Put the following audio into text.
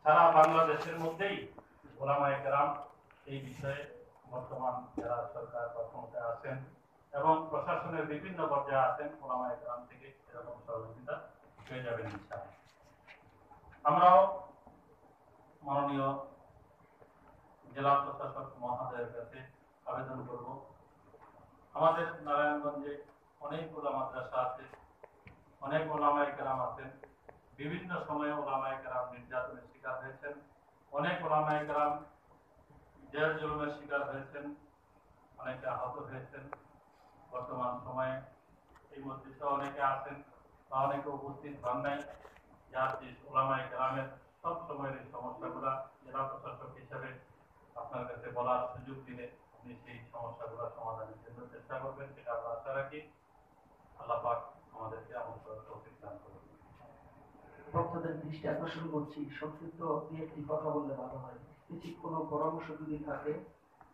সারা বাংলাদেশের মধ্যেই ওলামায়ে কেরাম এই বিষয়ে বর্তমান যারা সরকার বা ক্ষমতায় আছেন এবং প্রশাসনের বিভিন্ন পর্যায়ে আছেন, ওলামায়ে কেরাম থেকে এরকম সহযোগিতা পেয়ে যাবেন ইনশাআল্লাহ। আমরাও মাননীয় জেলা প্রশাসক মহোদয়ের কাছে আবেদন করব, আমাদের নারায়ণগঞ্জে অনেকগুলো মাদ্রাসা আছে, অনেক ওলামায়ে কেরাম আছেন, বিভিন্ন সময়ে ওলামায়ে কেরাম নির্যাতনের শিকার হয়েছেন, অনেক ওলামায়ে কেরাম জেল জুলুমের শিকার হয়েছেন, অনেকে আহত হয়েছেন। বর্তমান সময়ে এই মসজিদে অনেকে আছেন বা অনেকে উপস্থিত হন নাই, যার যে ওলামায়ে কেরামের সব সময়ের এই সমস্যাগুলা জেলা প্রশাসক হিসেবে আপনার কাছে বলার সুযোগ দিলে আপনি সেই সমস্যাগুলো সমাধানের জন্য চেষ্টা করবেন, সেটা আমরা আশা রাখি। আল্লাহ পাক আমাদেরকে আমল করার তৌফিক দান করুন। বক্তাদের দৃষ্টি আকর্ষণ করছি, সংক্ষিপ্ত একটি কথা বললে ভালো হয়। স্পেসিফিক কোনো পরামর্শ যদি থাকে